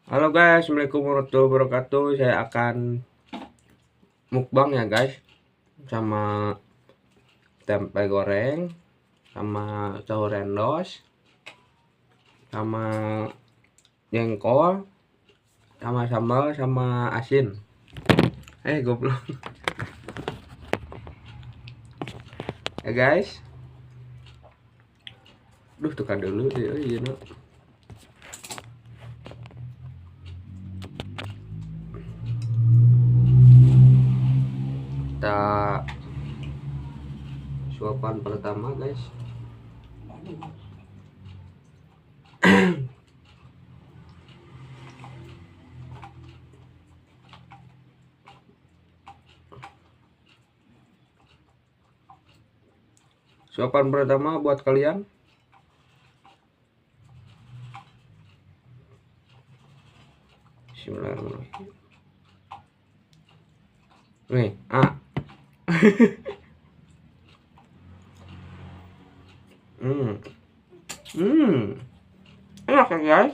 Halo guys, assalamualaikum warahmatullahi wabarakatuh. Saya akan mukbang ya guys, sama tempe goreng, sama tahu rendos, sama jengkol, sama sambal, sama asin. Goblok. Ya guys. Duh, tekan dulu deh, iya no. Kita suapan pertama guys. Suapan pertama buat kalian. Bismillahirrahmanirrahim. Nih, enak ya guys.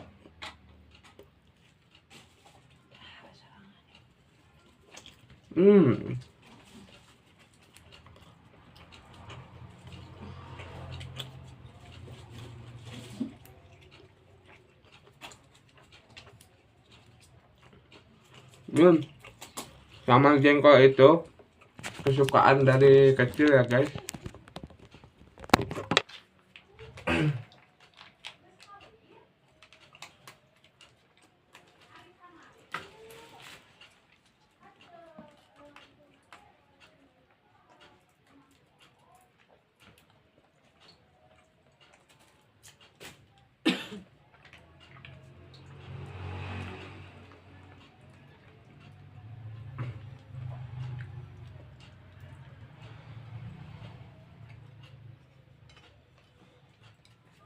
Sama jengkol itu kesukaan dari kecil ya guys.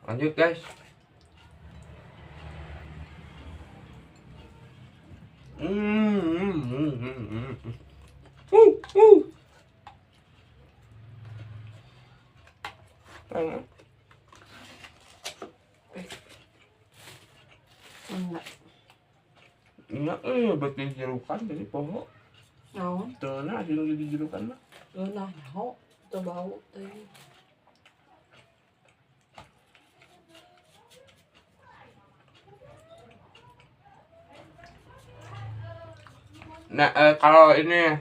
Lanjut guys. Enggak, buat dijerukan dari pohon. Naon? Tuh, nah, hasil dijerukan mah. Nah, nyaho, itu bau teh. Nah, kalau ini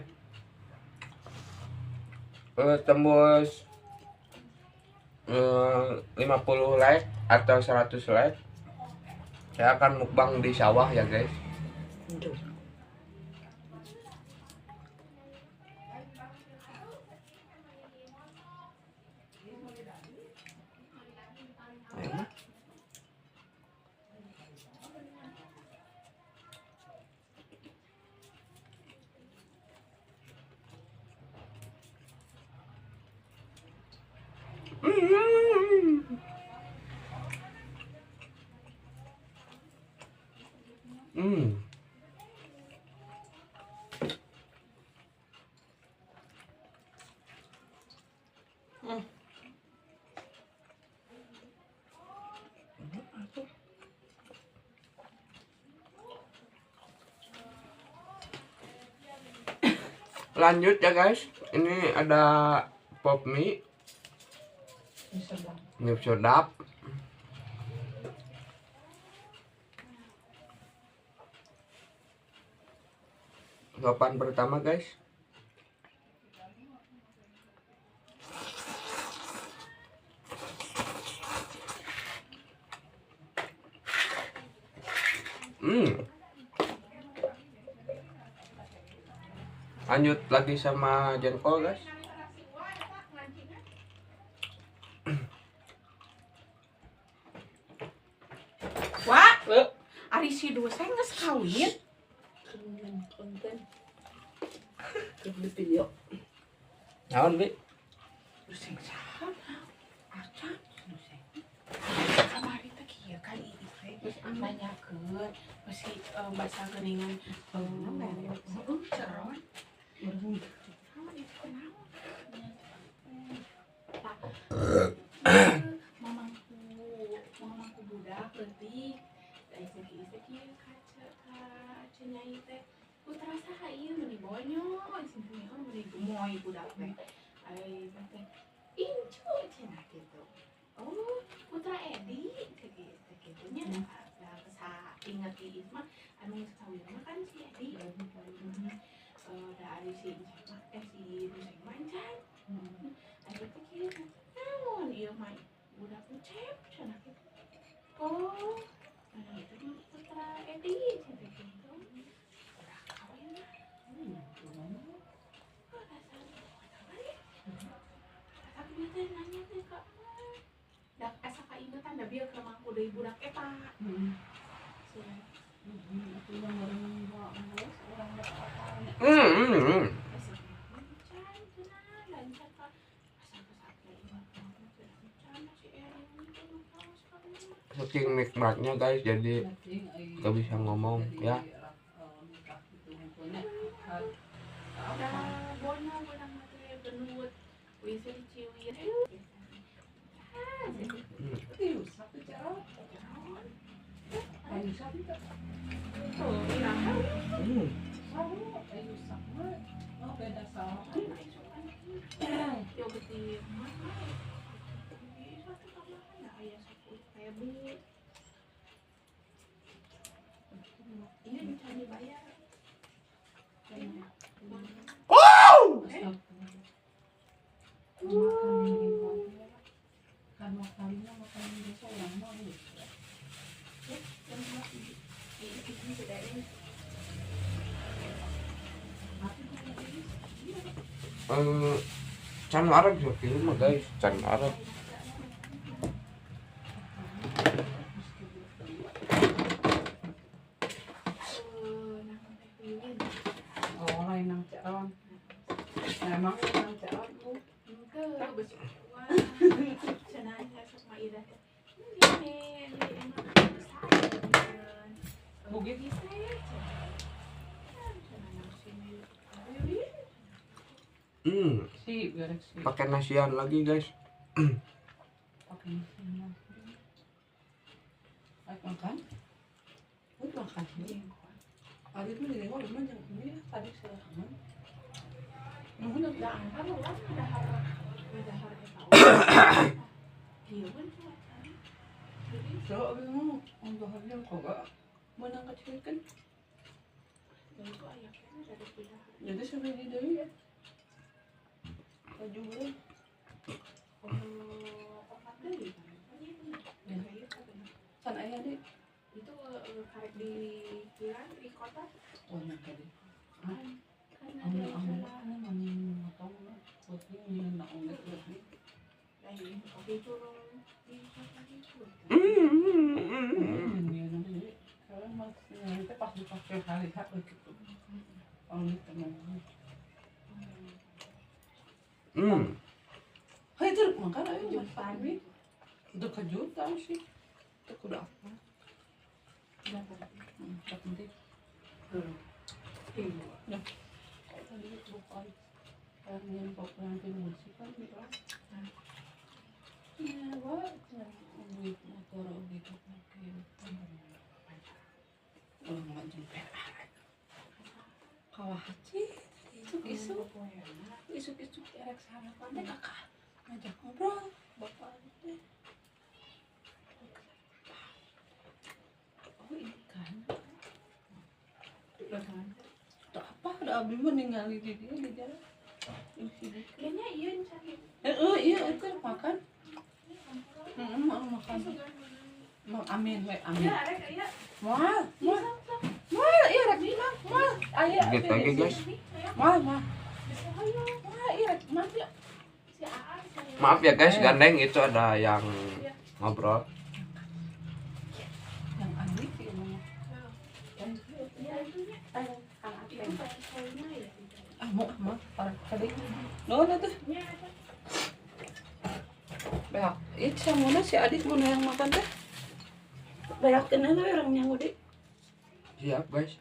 tembus 50 like atau 100 like, saya akan mukbang di sawah ya guys. Aduh. Lanjut ya guys, ini ada pop mie, mie sedap. Suapan pertama guys. Lanjut lagi sama jengkol guys. Wah, ari si dosen geus kawin. Konten. Di video. Naon bi? Dosen saha? Acan dosen. Kamari teh kieu kali ini teh nanyakeun masih bahasa geuningan ceron. Mamangku budak leutik, da istri kaca. nyai teh putra saha ieu meuni bonyo cenah oh meuni gemoy budak teh ai teh incu cenah gitu oh putra Edi gitu nya sa inget iis mah anu geus kawin mah kan si Edi da ari si si Nuseng mancan aya teh kieu naon ieu mah budak ucep cenah gitu oh itu mah putra Edi cenah gitu udah kawin mah tapi teh nanya teh kak dak asa kaingetan da bieu ka mangku deui budak eta saking nikmatnya guys jadi gak bisa ngomong ya. Bonyo budak teh genut wis ciwir Can Arab juga film mah guys, Can Arab. Oh, lain nang Ceron. Emang nang Ceron tuh. Si, beres si. Pakai nasian lagi guys. Pakai nasian lagi. Ayo makan. Udah makan. Tadi tuh di tengok rumah jangan ini tadi saya aman. Nuhun udah angkat loh, udah harap so, mau untuk harga kok gak menang kecil kan? Jadi sudah di dari ya. Baju gue. San ayah deh. Itu karek di Kiran di kota. Oh yang tadi. Kan ada Ambil salah. mana motong lah. Putih ini nak ongget lagi. Lain, oke turun di kota itu. Ini nanti kalau masih nanti pas dipakai hari hak gitu. Panggil teman. Hai itu makan ayo makan nih. Udah kejutan sih. Itu udah apa? Tak penting. Ya. Tadi itu bukan karena yang nanti musik kan gitu. Ya, wah, duit motor gitu pakai. Oh, nggak jemput. Kawah haji, isuk-isuk erek sarapan deh kakak ngajak ngobrol bapak teh. Oh ini kan, tak apa, udah abis meninggal di dia di jalan. Kayaknya iya cari. Iya itu makan. Mau makan. Mau amin, amin. Ya, rek aya. Mal, iya rek bilang, mal, ayah. Sedikit lagi guys. Mal, iya rek, mati. Si Aan, Maaf ya guys, gandeng itu ada yang ngobrol. Yang Andi sih emang. ya itunya. Itu pengen ya. Mau, tadi. No, tuh. Ya, ada. Beak, itu sama mana si adik mana yang makan teh? Beak kenal tuh orang yang udah. Siap guys.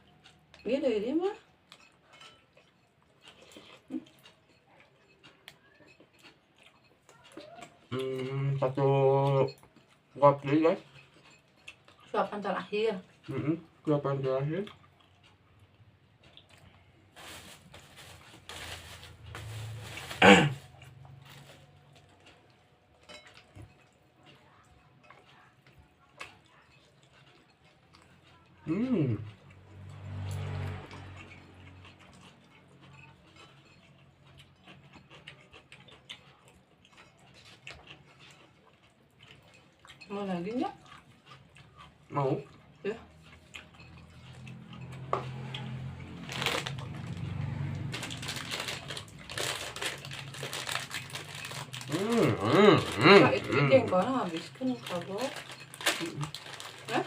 Gitu ya dia mah. Satu kopi guys. Suapan terakhir. Suapan terakhir. Hmm. Mau lagi nggak? Mau? Ya. Kak, itu jengkolnya habiskan kagok. Hah?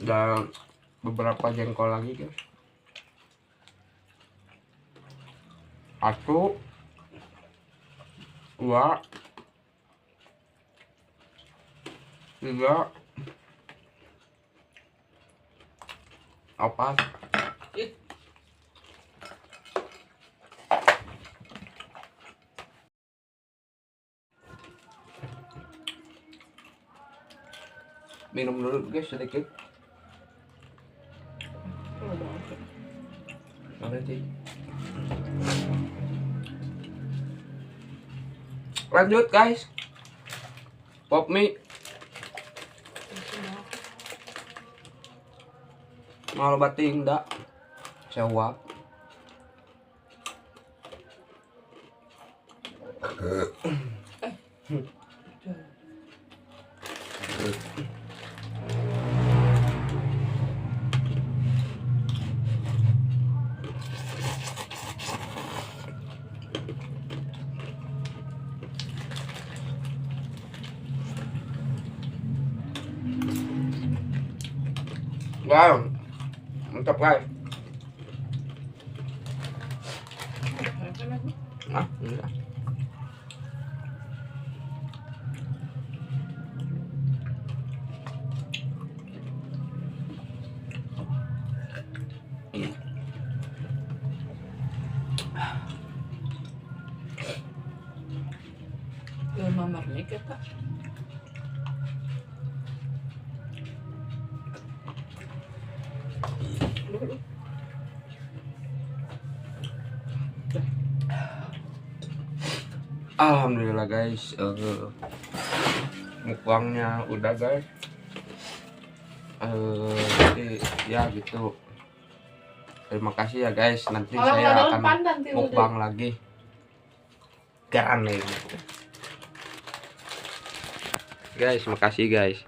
Dan beberapa jengkol lagi guys. 1 2 3 4. Ih, Minum dulu guys sedikit. kalau banget. Nanti. Lanjut guys. Pop mie. Mau bating dak. Sewa. Wow, mantap guys. Ah, enggak. Jangan mamarnya kita. Alhamdulillah guys, mukbangnya udah guys. Jadi ya gitu. Terima kasih ya guys. Nanti saya akan mukbang lagi. Garane. Guys, makasih guys.